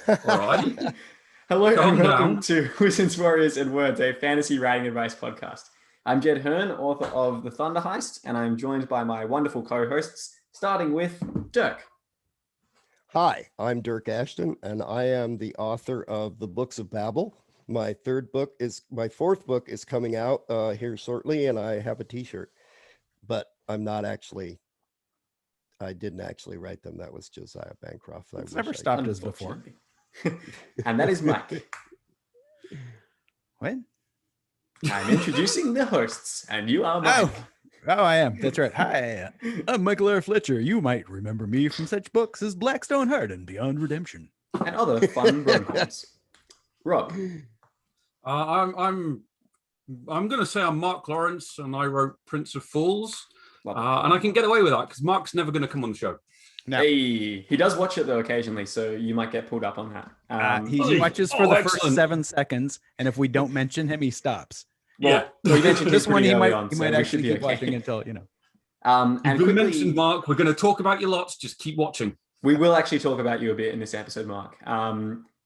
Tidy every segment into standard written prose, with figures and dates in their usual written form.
All right. Hello and Calm welcome down. to Wizards, Warriors and Words, a fantasy writing advice podcast. I'm Jed Herne, author of The Thunder Heist, and I'm joined by my wonderful co-hosts, starting with Dirk. Hi, I'm Dirk Ashton, and I am the author of The Books of Babel. My fourth book is coming out here shortly, and I have a t-shirt, but I didn't actually write them. That was Josiah Bancroft. It's never stopped us before. And that is Mike. What? I'm introducing the hosts, and you are Mike. Oh, I am. That's right. Hi, I'm Michael R. Fletcher. You might remember me from such books as Blackstone Heart and Beyond Redemption. And other fun rom-coms. Rob. I'm going to say I'm Mark Lawrence, and I wrote Prince of Fools. And I can get away with that because Mark's never going to come on the show. No. Hey, he does watch it though occasionally, so you might get pulled up on that. He watches for the first 7 seconds, and if we don't mention him, he stops. Well, we mentioned This one he might so actually keep okay. watching until And You quickly, mentioned Mark. We're going to talk about you lots. Just keep watching. we will actually talk about you a bit in this episode, Mark.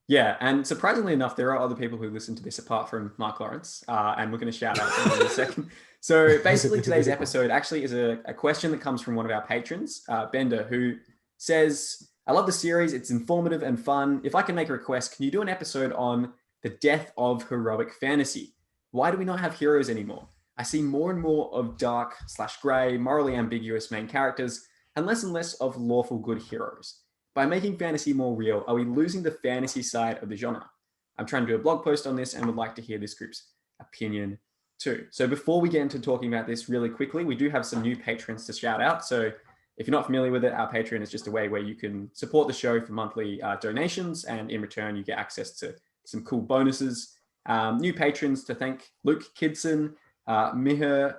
Yeah, and surprisingly enough, there are other people who listen to this apart from Mark Lawrence, and we're going to shout out them in a second. So basically, today's episode actually is a question that comes from one of our patrons, Bender, who says, I love the series. It's informative and fun. If I can make a request, can you do an episode on the death of heroic fantasy? Why do we not have heroes anymore? I see more and more of dark/grey, morally ambiguous main characters, and less of lawful good heroes. By making fantasy more real, are we losing the fantasy side of the genre? I'm trying to do a blog post on this and would like to hear this group's opinion too. So before we get into talking about this really quickly, we do have some new patrons to shout out. So if you're not familiar with it, our Patreon is just a way where you can support the show for monthly donations, and in return, you get access to some cool bonuses. New patrons to thank: Luke Kidson, Miher,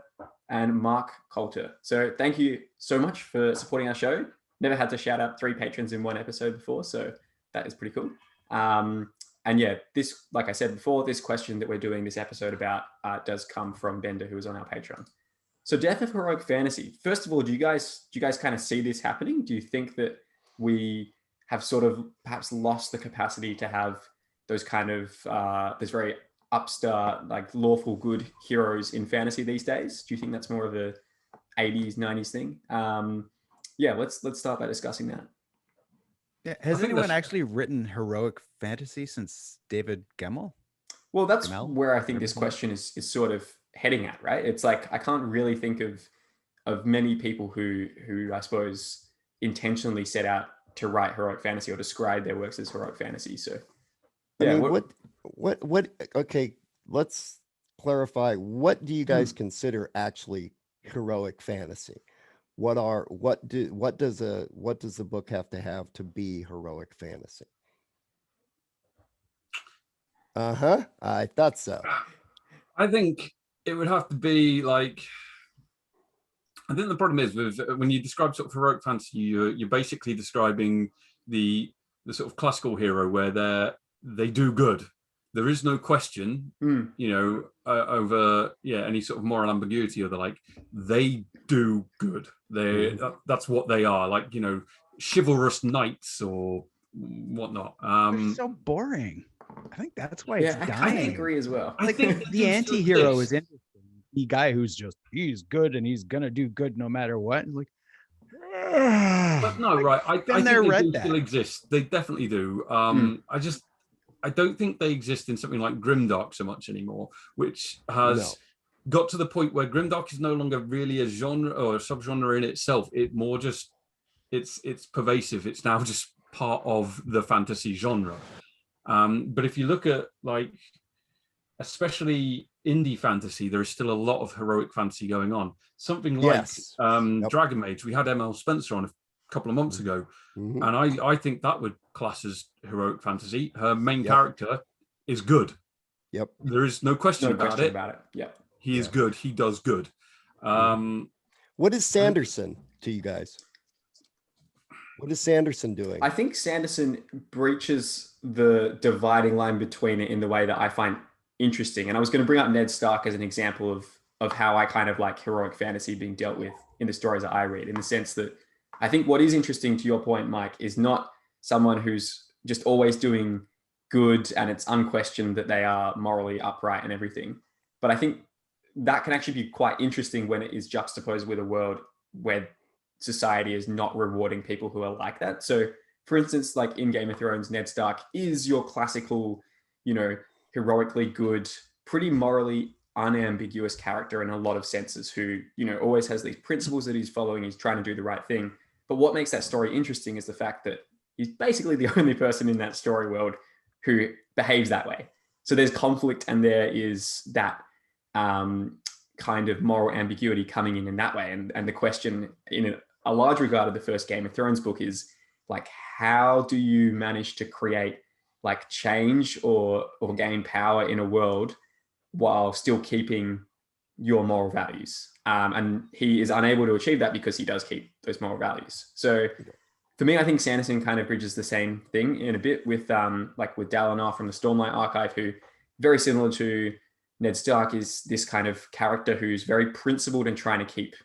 and Mark Coulter. So thank you so much for supporting our show. Never had to shout out 3 patrons in one episode before, so that is pretty cool. And yeah, this, like I said before, this question that we're doing this episode about does come from Bender, who is on our Patreon. So death of heroic fantasy. First of all, do you guys kind of see this happening? Do you think that we have sort of perhaps lost the capacity to have those kind of this very upstart, like lawful good heroes in fantasy these days? Do you think that's more of a 80s, 90s thing? Yeah, let's start by discussing that. Yeah. Has anyone actually written heroic fantasy since David Gemmell? Well, that's Gemmell? where I think this question is sort of heading at, right? It's like I can't really think of many people who I suppose intentionally set out to write heroic fantasy or describe their works as heroic fantasy. So yeah, I mean, what okay, let's clarify. What do you guys consider actually heroic fantasy? What does the book have to be heroic fantasy? I thought so. I think it would have to be like. I think the problem is with when you describe sort of heroic fantasy, you're basically describing the sort of classical hero where they do good. There is no question, over any sort of moral ambiguity, or they do good. That's what they are, like chivalrous knights or whatnot. They're so boring. I think that's why it's dying. I agree as well. I think the anti-hero is interesting. The guy who's he's good and he's gonna do good no matter what. Like, but no, right? I think they do still exist. They definitely do. I don't think they exist in something like Grimdark so much anymore, which has got to the point where Grimdark is no longer really a genre or a subgenre in itself. It more just it's pervasive. It's now just part of the fantasy genre. But if you look at especially indie fantasy, there is still a lot of heroic fantasy going on. Something like Dragon Mage. We had ML Spencer on a couple of months ago, and I think that would class as heroic fantasy. Her main character is good. There is no question about it. He is good. He does good. What is Sanderson to you guys? What is Sanderson doing? I think Sanderson breaches the dividing line between it in the way that I find interesting. And I was going to bring up Ned Stark as an example of how I kind of like heroic fantasy being dealt with in the stories that I read, in the sense that I think what is interesting, to your point, Mike, is not someone who's just always doing good, and it's unquestioned that they are morally upright and everything. But I think that can actually be quite interesting when it is juxtaposed with a world where society is not rewarding people who are like that. So, for instance, like in Game of Thrones, Ned Stark is your classical, heroically good, pretty morally unambiguous character in a lot of senses, who, always has these principles that he's following. He's trying to do the right thing. But what makes that story interesting is the fact that he's basically the only person in that story world who behaves that way. So there's conflict, and there is that kind of moral ambiguity coming in that way. And the question in a large regard of the first Game of Thrones book is like, how do you manage to create like change or gain power in a world while still keeping your moral values? And he is unable to achieve that because he does keep those moral values. So for me, I think Sanderson kind of bridges the same thing in a bit with with Dalinar from the Stormlight Archive, who, very similar to Ned Stark, is this kind of character who's very principled and trying to keep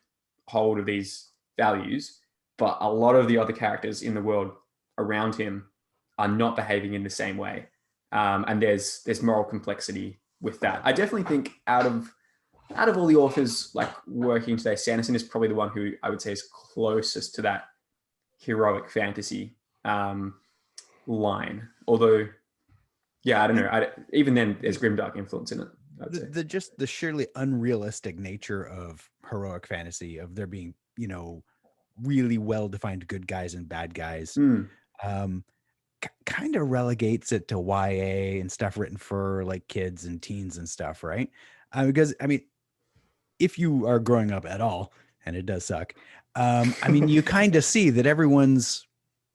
hold of these values. But a lot of the other characters in the world around him are not behaving in the same way. And there's moral complexity with that. I definitely think out of all the authors like working today, Sanderson is probably the one who I would say is closest to that heroic fantasy line. Although, yeah, I don't know. Even then, there's grimdark influence in it. Just the sheerly unrealistic nature of heroic fantasy, of there being, really well-defined good guys and bad guys, kind of relegates it to YA and stuff written for like kids and teens and stuff, right? Because I mean, if you are growing up at all, and it does suck, I mean, you kind of see that everyone's.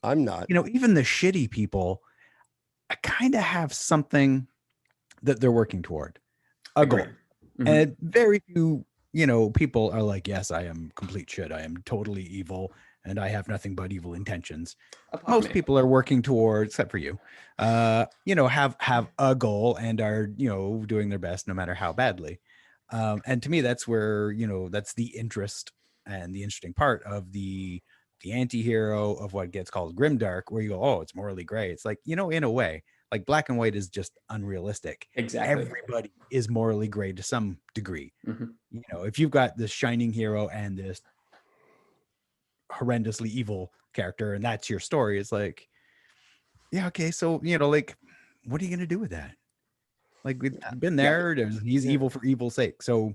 I'm not. Even the shitty people, kind of have something that they're working toward, a goal, and very few. People are like, yes, I am complete shit. I am totally evil, and I have nothing but evil intentions. Most people are working towards, except for you, have a goal and are, doing their best no matter how badly. And to me, that's where, that's the interest and the interesting part of the anti-hero of what gets called grimdark, where you go, oh, it's morally gray. It's like, in a way, like black and white is just unrealistic. Exactly. Everybody is morally gray to some degree. If you've got this shining hero and this horrendously evil character, and that's your story, it's like, yeah, okay, so like, what are you gonna do with that? Like, we've been there. He's evil for evil's sake. So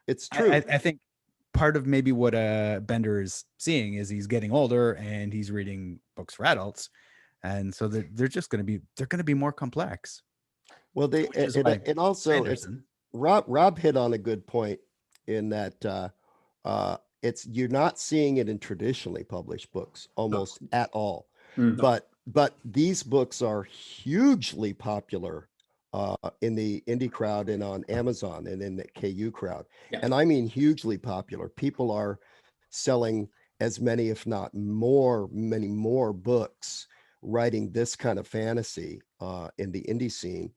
it's true. I think part of maybe what Bender is seeing is he's getting older and he's reading books for adults, and so they're going to be more complex. Well, and also Rob hit on a good point in that you're not seeing it in traditionally published books almost at all. But these books are hugely popular in the indie crowd and on Amazon and in the KU crowd. And I mean hugely popular. People are selling as many, if not many more books, writing this kind of fantasy in the indie scene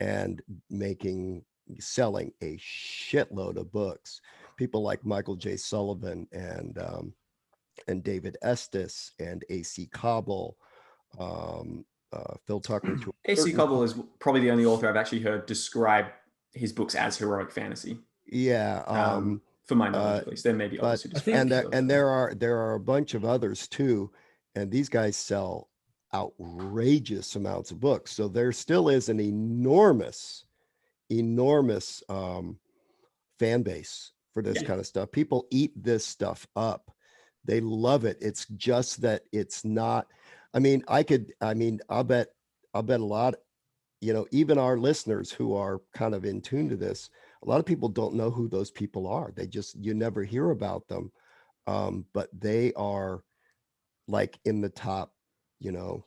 and selling a shitload of books. People like Michael J. Sullivan and David Estes and A.C. Cobble, Phil Tucker. A.C. Cobble is probably the only author I've actually heard describe his books as heroic fantasy. Yeah. For my knowledge, at least. There may be others who describe and there are a bunch of others too, and these guys sell outrageous amounts of books. So there still is an enormous fan base for this kind of stuff. People eat this stuff up. They love it. It's just that it's not. I'll bet a lot, even our listeners who are kind of in tune to this, a lot of people don't know who those people are. You never hear about them. But they are like in the top, 5%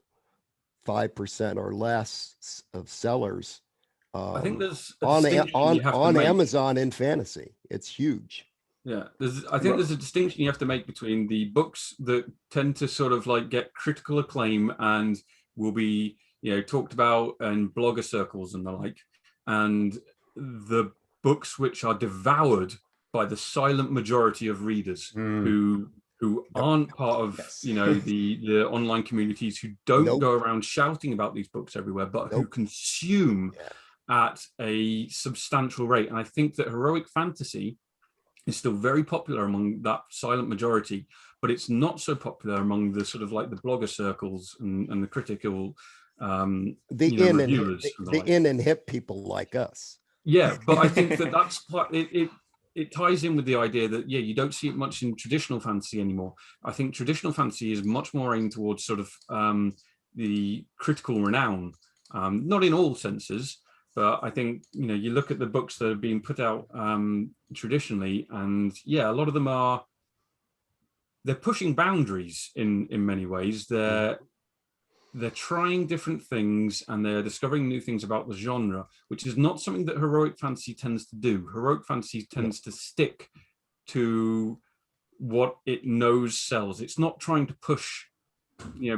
or less of sellers. I think there's on Amazon in fantasy. It's huge. Yeah, I think there's a distinction you have to make between the books that tend to sort of like get critical acclaim and will be, talked about in blogger circles and the like, and the books which are devoured by the silent majority of readers who who aren't part of the online communities, who don't go around shouting about these books everywhere, but who consume at a substantial rate. And I think that heroic fantasy is still very popular among that silent majority, but it's not so popular among the sort of like the blogger circles and the critical reviewers. The in and hip people like us. Yeah, but I think that that's part, it ties in with the idea that, you don't see it much in traditional fantasy anymore. I think traditional fantasy is much more aimed towards sort of the critical renown, not in all senses, but I think, you look at the books that are being put out traditionally, and a lot of them they're pushing boundaries in many ways. They're trying different things, and they're discovering new things about the genre, which is not something that heroic fantasy tends to do. Heroic fantasy tends to stick to what it knows sells. It's not trying to push,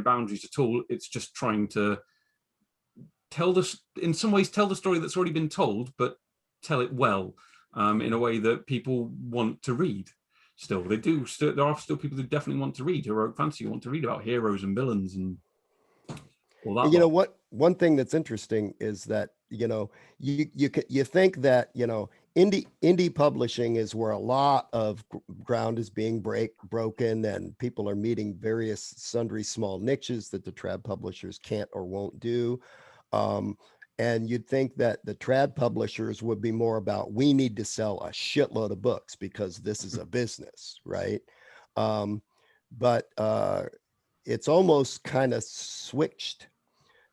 boundaries at all. It's just trying to in some ways tell the story that's already been told, but tell it well, in a way that people want to read. Still, there are still people who definitely want to read heroic fantasy, want to read about heroes and villains and all that. What? One thing that's interesting is that you think that indie publishing is where a lot of ground is being broken, and people are meeting various sundry small niches that the trad publishers can't or won't do. And you'd think that the trad publishers would be more about, we need to sell a shitload of books because this is a business, right? But it's almost kind of switched,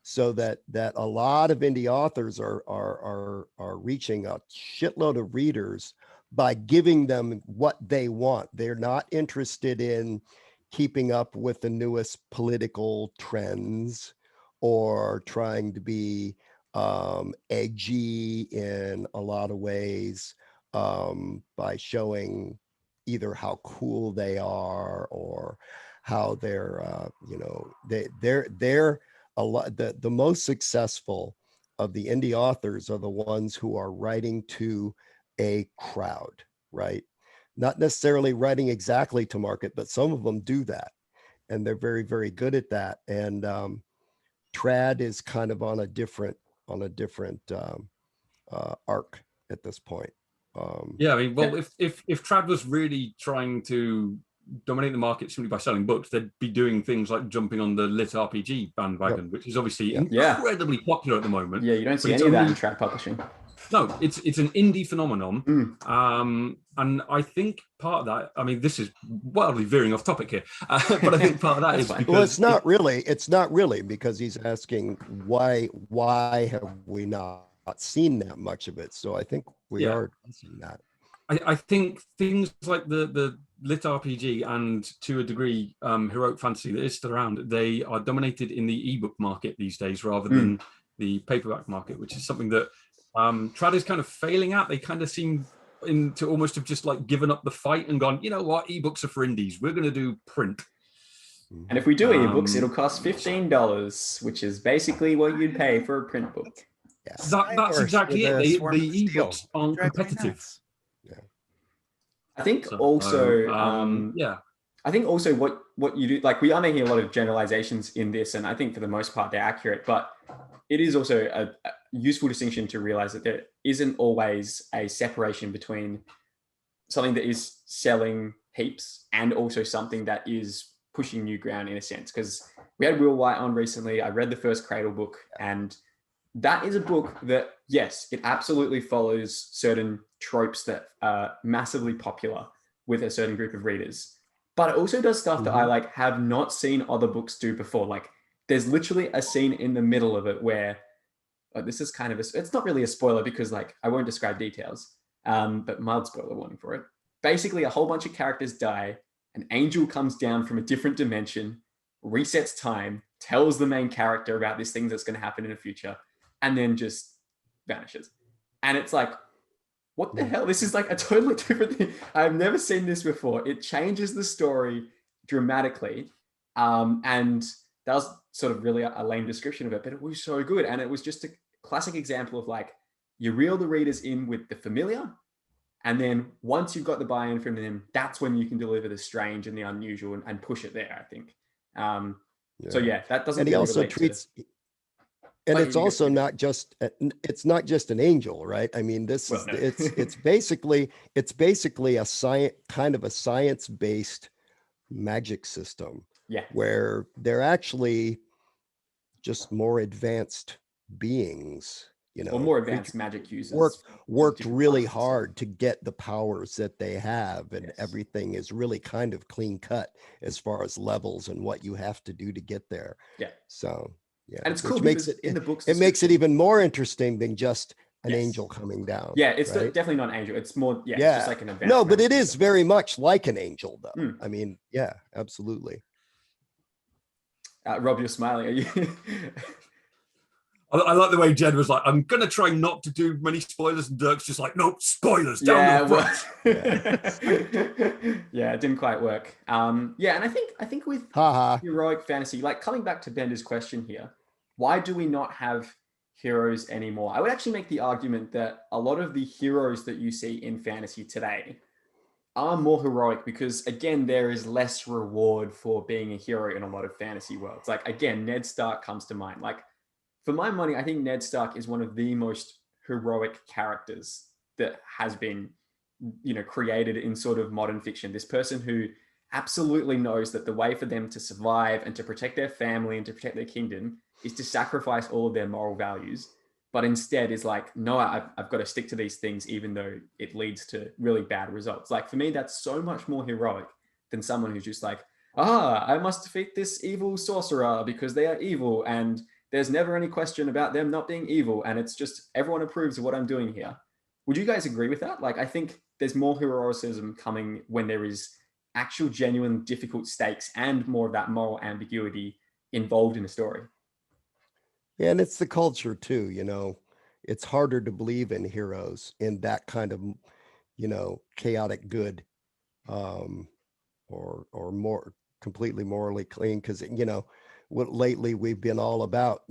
so that a lot of indie authors are reaching a shitload of readers by giving them what they want. They're not interested in keeping up with the newest political trends or trying to be edgy in a lot of ways, by showing either how cool they are or how they're they're a lot. The most successful of the indie authors are the ones who are writing to a crowd, right? Not necessarily writing exactly to market, but some of them do that, and they're very, very good at that. And trad is kind of on a different arc at this point. I mean, well, if trad was really trying to dominate the market simply by selling books, they'd be doing things like jumping on the lit RPG bandwagon, which is obviously incredibly popular at the moment. Yeah, you don't see any of that in trad publishing. No, it's an indie phenomenon. And I think part of that, I mean, this is wildly veering off topic here, but I think part of that is because... Well, it's not really, because he's asking why have we not seen that much of it? So I think we are seeing that. I think things like the lit RPG and, to a degree, heroic fantasy that is still around, they are dominated in the ebook market these days rather than the paperback market, which is something that trad is kind of failing at. They kind of seem to almost have just like given up the fight and gone, you know what, ebooks are for indies, we're going to do print. And if we do ebooks, it'll cost $15, which is basically what you'd pay for a print book. That's exactly it. The ebooks aren't competitive. I think also, I think also what you do, like, we are making a lot of generalizations in this, and I think for the most part they're accurate, but it is also a useful distinction to realize that there isn't always a separation between something that is selling heaps and also something that is pushing new ground, in a sense. Because we had Will White on recently. I read the first Cradle book, and that is a book that, yes, it absolutely follows certain tropes that are massively popular with a certain group of readers. But it also does stuff that I have not seen other books do before. Like, there's literally a scene in the middle of it where, this is kind of it's not really a spoiler because I won't describe details, but mild spoiler warning for it. Basically, a whole bunch of characters die. An angel comes down from a different dimension, resets time, tells the main character about this thing that's going to happen in the future, and then just vanishes. And it's like, what the hell? This is a totally different thing. I've never seen this before. It changes the story dramatically. And that was sort of really a lame description of it, but it was so good. And it was just a classic example of you reel the readers in with the familiar, And then once you've got the buy-in from them, that's when you can deliver the strange and the unusual and push it there, I think. So yeah, that doesn't And he really also relate treats to... and Oh, it's also not just it's not just an angel, right? I mean, this Well, is no. it's basically a science kind of a science-based magic system Yeah. where they're actually just more advanced beings, you Or know, more advanced magic users. worked different really classes, so- hard to get the powers that they have, and Yes. everything is really kind of clean cut as far as levels and what you have to do to get there. Yeah. So yeah, And it's cool which makes because in the book's it makes it description- even more interesting than just an Yes. angel coming down. Yeah, it's right? definitely not an angel. It's more, it's Yeah. just like an advanced. No, but magic it is user. very much like an angel, though. Mm. I mean, yeah, absolutely. Rob, you're smiling. Are you? I like the way Jed was like, I'm gonna try not to do many spoilers, and Dirk's just like, nope, spoilers down Yeah, to the front. yeah, it didn't quite work. Yeah, and I think with Haha. heroic fantasy, like coming back to Bender's question here, why do we not have heroes anymore? I would actually make the argument that a lot of the heroes that you see in fantasy today are more heroic because, again, there is less reward for being a hero in a lot of fantasy worlds. Like, again, Ned Stark comes to mind. Like, for my money, I think Ned Stark is one of the most heroic characters that has been, created in sort of modern fiction. This person who absolutely knows that the way for them to survive and to protect their family and to protect their kingdom is to sacrifice all of their moral values, but instead is like, no, I've got to stick to these things, even though it leads to really bad results. Like, for me, that's so much more heroic than someone who's just like, I must defeat this evil sorcerer because they are evil, and there's never any question about them not being evil, and it's just everyone approves of what I'm doing here. Would you guys agree with that? Like, I think there's more heroicism coming when there is actual genuine difficult stakes and more of that moral ambiguity involved in a story. Yeah, and it's the culture too, it's harder to believe in heroes in that kind of, chaotic good, or more completely morally clean. Cause what lately we've been all about,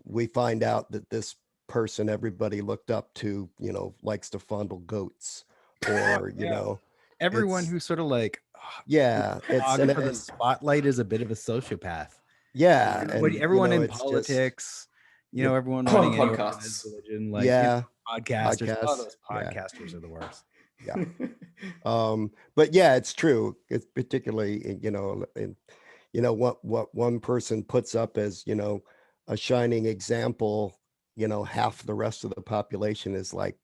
we find out that this person everybody looked up to, likes to fondle goats, or, everyone it's- who's sort of like, yeah, it's hogging for the spotlight is a bit of a sociopath. yeah. Everyone in it's just- politics, Yeah. everyone running any Podcasts. organized religion, like Yeah. podcasters. Oh, those Yeah. podcasters are the worst. Yeah. But yeah, it's true. It's particularly, what one person puts up as, a shining example, half the rest of the population is like,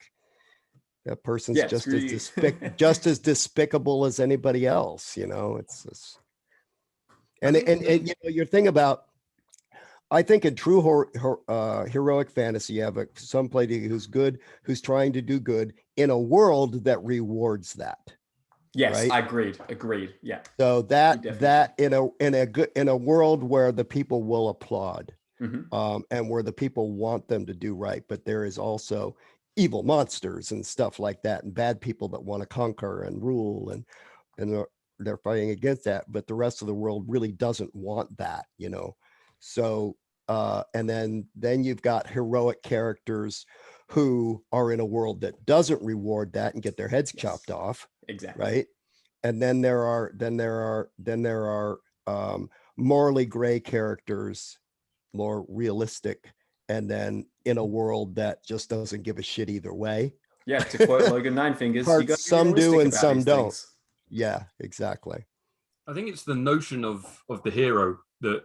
that person's Yeah, just screw as you. just as despicable as anybody else, it's just, and your thing about, I think in true heroic fantasy, you have somebody who's good, who's trying to do good in a world that rewards that. Yes, right? I agreed. Yeah. So Definitely. that in a world where the people will applaud, Mhm. and where the people want them to do right, but there is also evil monsters and stuff like that, and bad people that want to conquer and rule, and they're fighting against that, but the rest of the world really doesn't want that, So and then you've got heroic characters who are in a world that doesn't reward that and get their heads Yes. chopped off, Exactly. right? And then there are morally gray characters, more realistic, and then in a world that just doesn't give a shit either way. Yeah, to quote Logan Ninefingers, you got to be Some do realistic and about some these don't. things. Yeah, exactly. I think it's the notion of the hero that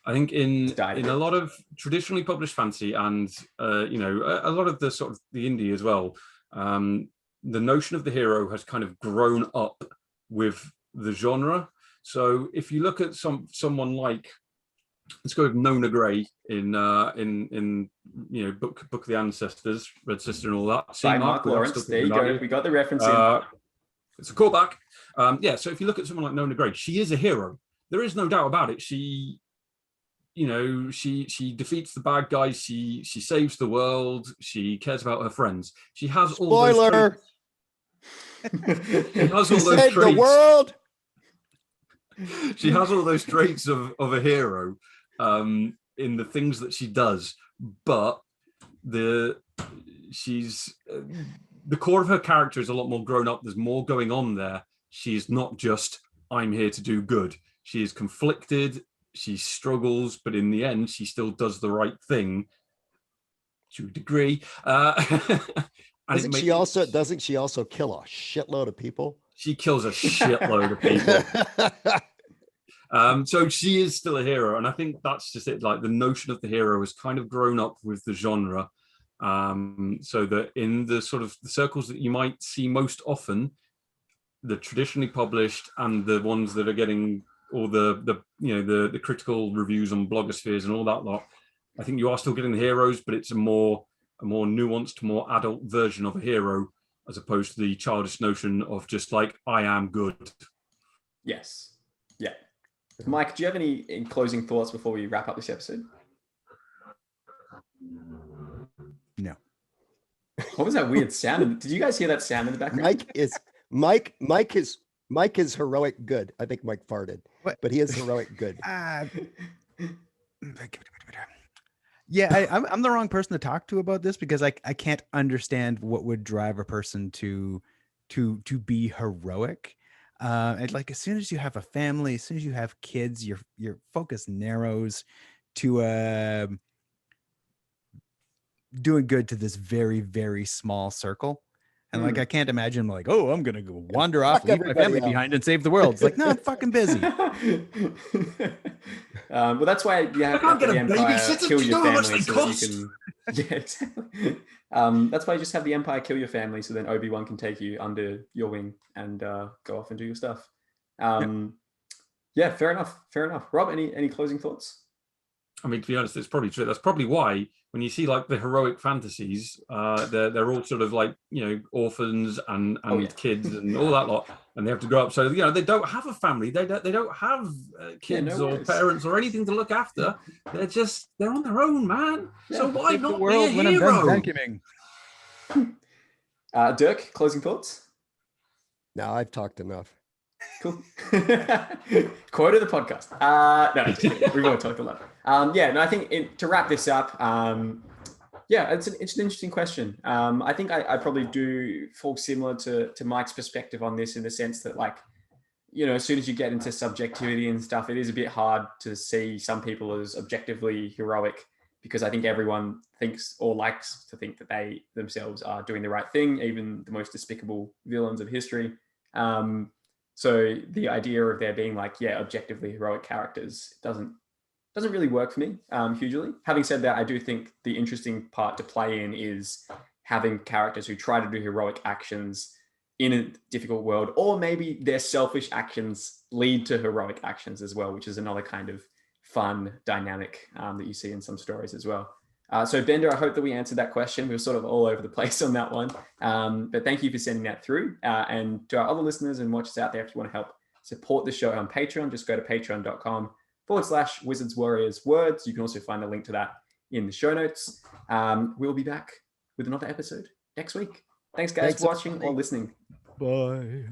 I think in a lot of traditionally published fantasy, and a lot of the sort of the indie as well, the notion of the hero has kind of grown up with the genre. So if you look at someone like, let's go with Nona Grey in Book of the Ancestors, Red Sister, and all that. By Mark Lawrence. There you go. We got the reference in. It's a callback. So if you look at someone like Nona Grey, she is a hero. There is no doubt about it. She defeats the bad guys. She saves the world. She cares about her friends. She has all those traits. She has all those traits. The world. She has all those traits of a hero in the things that she does, but she's the core of her character is a lot more grown up. There's more going on there. She's not just, I'm here to do good. She is conflicted. She struggles, but in the end, she still does the right thing to a degree. Doesn't she also kill a shitload of people? She kills a shitload of people. So she is still a hero, and I think that's just it. Like, the notion of the hero has kind of grown up with the genre, so that in the sort of the circles that you might see most often, the traditionally published and the ones that are getting all the critical reviews on blogospheres and all that lot, I think you are still getting the heroes, but it's a more nuanced, more adult version of a hero, as opposed to the childish notion of just like, I am good. Yes. Yeah. Mike, do you have any closing thoughts before we wrap up this episode? No. What was that weird sound? Did you guys hear that sound in the background? Mike is heroic good. I think Mike farted, but he is heroic good. Yeah, I'm the wrong person to talk to about this, because I can't understand what would drive a person to be heroic. And like, as soon as you have a family, as soon as you have kids, your focus narrows to doing good to this very, very small circle. And like, I can't imagine like, oh, I'm gonna go wander off, leave my family behind, and save the world. It's like, no, I'm fucking busy. Well, that's why you have the Empire kill your family so that you can. Yeah, exactly. That's why you just have the Empire kill your family, so then Obi-Wan can take you under your wing and go off and do your stuff. Yeah, fair enough. Rob, any closing thoughts? I mean, to be honest, it's probably true. That's probably why when you see like the heroic fantasies, they're all sort of like, orphans and kids and all that lot, and they have to grow up. So they don't have a family. They don't have kids or parents or anything to look after. They're on their own, man. Yeah, so why not be a hero? Dirk, closing thoughts? No, I've talked enough. Cool. Quote of the podcast. No, we won't talk a lot. I think to wrap this up, it's an interesting question. I think I probably do fall similar to Mike's perspective on this, in the sense that, like, as soon as you get into subjectivity and stuff, it is a bit hard to see some people as objectively heroic, because I think everyone thinks or likes to think that they themselves are doing the right thing, even the most despicable villains of history. So the idea of there being like, objectively heroic characters doesn't really work for me hugely. Having said that, I do think the interesting part to play in is having characters who try to do heroic actions in a difficult world, or maybe their selfish actions lead to heroic actions as well, which is another kind of fun dynamic that you see in some stories as well. So Bender, I hope that we answered that question. We were sort of all over the place on that one. But thank you for sending that through. And to our other listeners and watchers out there, if you want to help support the show on Patreon, just go to patreon.com/Wizards Warriors Words. You can also find the link to that in the show notes. We'll be back with another episode next week. Thanks guys for watching or listening. Bye.